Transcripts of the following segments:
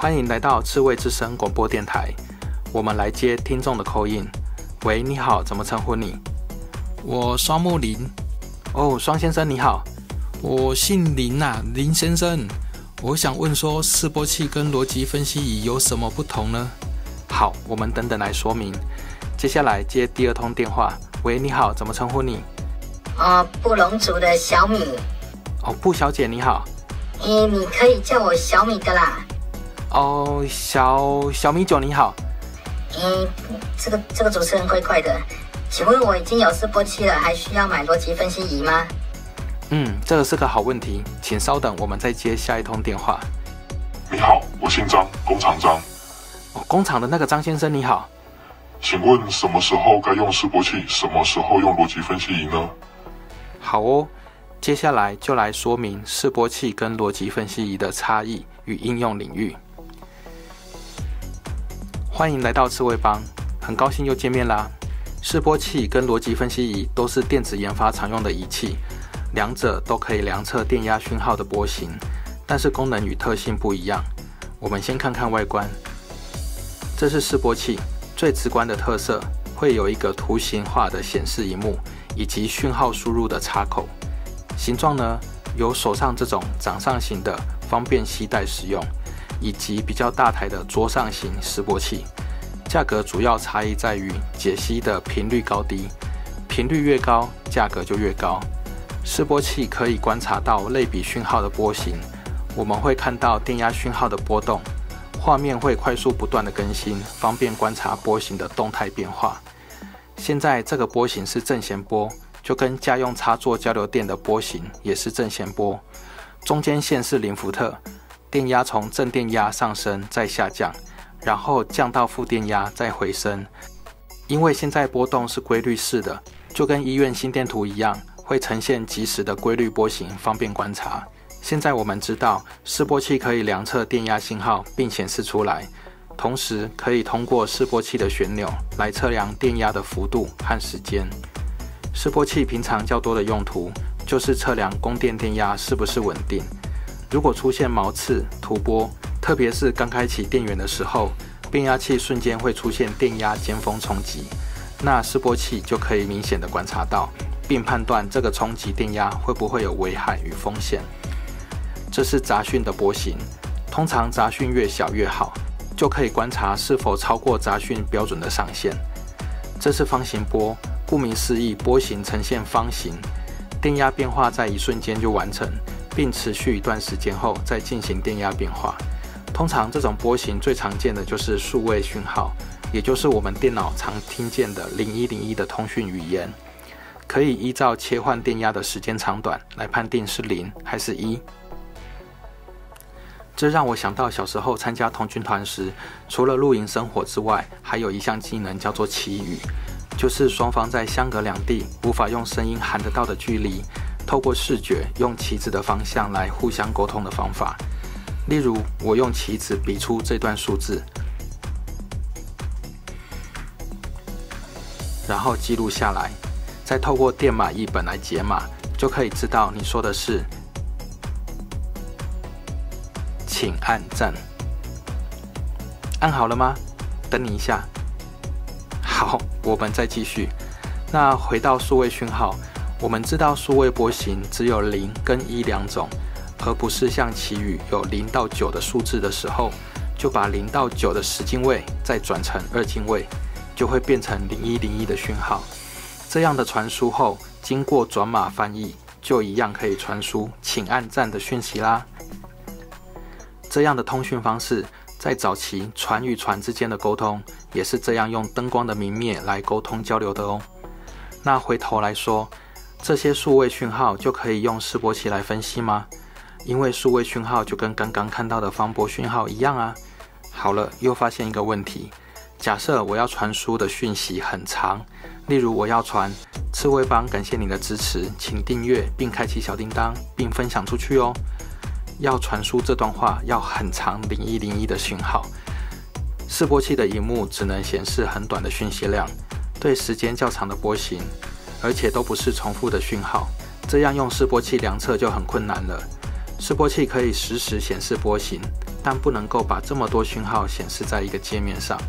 欢迎来到刺猬之声广播电台，我们来接听众的 call in。喂，你好，怎么称呼你？我双木林。哦，双先生你好。我姓林啊，林先生。我想问说，示波器跟逻辑分析仪有什么不同呢？好，我们等等来说明。接下来接第二通电话。喂，你好，怎么称呼你？布隆族的小米。哦，布小姐你好。你可以叫我小米的啦。哦，小米酒你好。这个主持人怪怪的，请问我已经有示波器了，还需要买逻辑分析仪吗？这个是个好问题，请稍等，我们再接下一通电话。你好，我姓张，工厂张。工厂的那个张先生你好。请问什么时候该用示波器，什么时候用逻辑分析仪呢？好哦，接下来就来说明示波器跟逻辑分析仪的差异与应用领域。欢迎来到刺猬帮，很高兴又见面啦。示波器跟逻辑分析仪都是电子研发常用的仪器，两者都可以量测电压讯号的波形，但是功能与特性不一样。我们先看看外观，这是示波器，最直观的特色会有一个图形化的显示萤幕，以及讯号输入的插口。形状呢，有手上这种掌上型的，方便携带使用，以及比较大台的桌上型示波器。价格主要差异在于解析的频率高低，频率越高，价格就越高。示波器可以观察到类比讯号的波形，我们会看到电压讯号的波动，画面会快速不断的更新，方便观察波形的动态变化。现在这个波形是正弦波，就跟家用插座交流电的波形也是正弦波，中间线是0伏特，电压从正电压上升再下降，然后降到负电压再回升。因为现在波动是规律式的，就跟医院心电图一样，会呈现即时的规律波形，方便观察。现在我们知道示波器可以量测电压信号并显示出来，同时可以通过示波器的旋钮来测量电压的幅度和时间。示波器平常较多的用途就是测量供电电压是不是稳定，如果出现毛刺、突波，特别是刚开启电源的时候，变压器瞬间会出现电压尖峰冲击，那示波器就可以明显的观察到，并判断这个冲击电压会不会有危害与风险。这是杂讯的波形，通常杂讯越小越好，就可以观察是否超过杂讯标准的上限。这是方形波，顾名思义，波形呈现方形，电压变化在一瞬间就完成，并持续一段时间后再进行电压变化。通常这种波形最常见的就是数位讯号，也就是我们电脑常听见的0101的通讯语言，可以依照切换电压的时间长短来判定是0还是1。这让我想到小时候参加童军团时，除了露营生活之外，还有一项技能叫做旗语，就是双方在相隔两地无法用声音喊得到的距离，透过视觉用旗子的方向来互相沟通的方法。例如，我用旗子比出这段数字，然后记录下来，再透过电码译本来解码，就可以知道你说的是请按赞。按好了吗？等你一下。好，我们再继续。那回到数位讯号，我们知道数位波形只有0跟1两种，而不是像旗语有0到9的数字的时候，就把0到9的10进位再转成2进位，就会变成0101的讯号。这样的传输后，经过转码翻译，就一样可以传输请按赞的讯息啦。这样的通讯方式，在早期船与船之间的沟通，也是这样用灯光的明灭来沟通交流的哦。那回头来说，这些数位讯号就可以用示波器来分析吗？因为数位讯号就跟刚刚看到的方波讯号一样啊。好了，又发现一个问题。假设我要传输的讯息很长，例如我要传刺猬帮感谢你的支持，请订阅并开启小叮当，并分享出去哦。要传输这段话要很长0101的讯号，示波器的萤幕只能显示很短的讯息量，对时间较长的波形，而且都不是重复的讯号，这样用示波器量测就很困难了。示波器可以实时显示波形，但不能够把这么多讯号显示在一个界面上。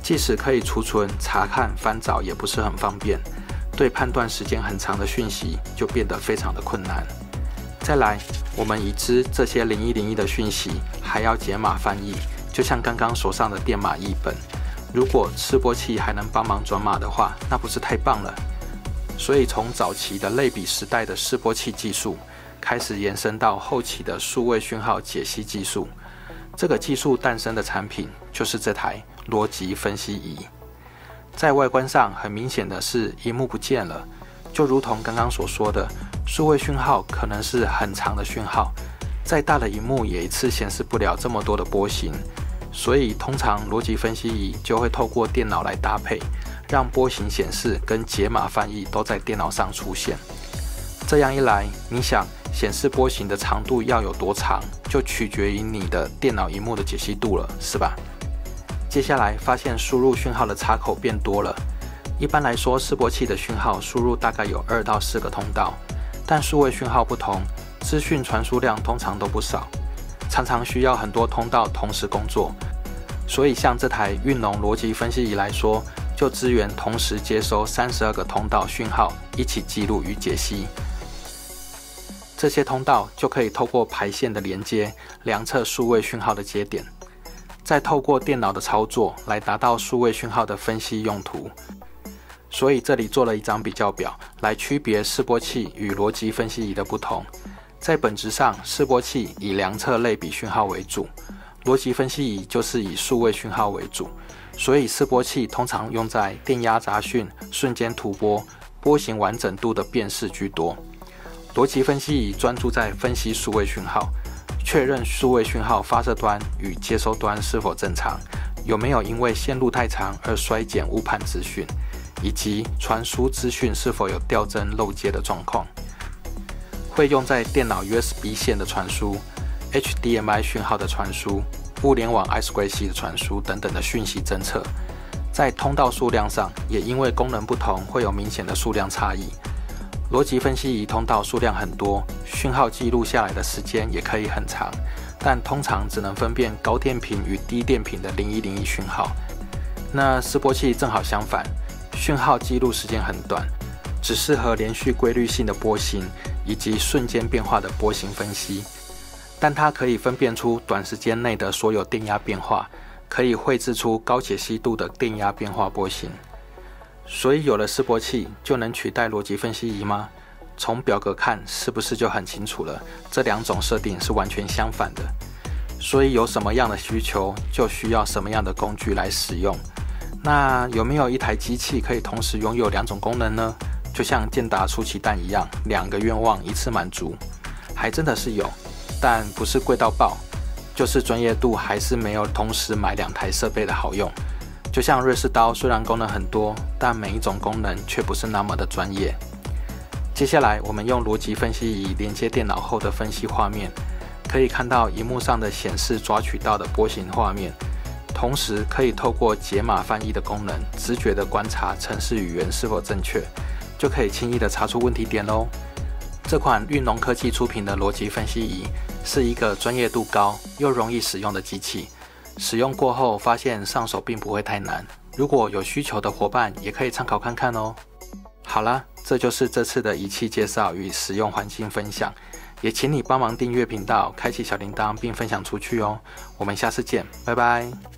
即使可以储存、查看、翻找，也不是很方便。对判断时间很长的讯息就变得非常的困难。再来，我们已知这些0101的讯息还要解码翻译，就像刚刚手上的电码译本。如果示波器还能帮忙转码的话，那不是太棒了。所以从早期的类比时代的示波器技术，开始延伸到后期的数位讯号解析技术。这个技术诞生的产品就是这台逻辑分析仪。在外观上很明显的是萤幕不见了，就如同刚刚所说的，数位讯号可能是很长的讯号，再大的萤幕也一次显示不了这么多的波形，所以通常逻辑分析仪就会透过电脑来搭配，让波形显示跟解码翻译都在电脑上出现。这样一来，你想显示波形的长度要有多长，就取决于你的电脑萤幕的解析度了，是吧？接下来发现输入讯号的插口变多了。一般来说，示波器的讯号输入大概有2到4个通道，但数位讯号不同，资讯传输量通常都不少，常常需要很多通道同时工作。所以像这台运龙逻辑分析仪来说，就支援同时接收32个通道讯号，一起记录与解析。这些通道就可以透过排线的连接，量测数位讯号的接点，再透过电脑的操作来达到数位讯号的分析用途。所以这里做了一张比较表，来区别示波器与逻辑分析仪的不同。在本质上，示波器以量测类比讯号为主，逻辑分析仪就是以数位讯号为主。所以示波器通常用在电压杂讯、瞬间图波、波形完整度的辨识居多。逻辑分析仪专注在分析数位讯号，确认数位讯号发射端与接收端是否正常，有没有因为线路太长而衰减误判资讯，以及传输资讯是否有掉帧漏接的状况。会用在电脑 USB 线的传输、HDMI 讯号的传输、物联网 I2C 的传输等等的讯息侦测。在通道数量上，也因为功能不同，会有明显的数量差异。逻辑分析仪通道数量很多，讯号记录下来的时间也可以很长，但通常只能分辨高电频与低电频的0101讯号。那示波器正好相反，讯号记录时间很短，只适合连续规律性的波形以及瞬间变化的波形分析，但它可以分辨出短时间内的所有电压变化，可以绘制出高解析度的电压变化波形。所以有了示波器就能取代逻辑分析仪吗？从表格看是不是就很清楚了？这两种设定是完全相反的。所以有什么样的需求，就需要什么样的工具来使用。那有没有一台机器可以同时拥有2种功能呢？就像健达出奇蛋一样，2个愿望一次满足。还真的是有，但不是贵到爆，就是专业度还是没有同时买2台设备的好用。就像瑞士刀虽然功能很多，但每一种功能却不是那么的专业。接下来我们用逻辑分析仪连接电脑后的分析画面，可以看到萤幕上的显示抓取到的波形画面，同时可以透过解码翻译的功能，直觉的观察程式语言是否正确，就可以轻易的查出问题点咯。这款运龙科技出品的逻辑分析仪是一个专业度高又容易使用的机器，使用过后发现上手并不会太难，如果有需求的伙伴也可以参考看看哦。好啦，这就是这次的仪器介绍与使用环境分享，也请你帮忙订阅频道，开启小铃铛并分享出去哦。我们下次见，拜拜。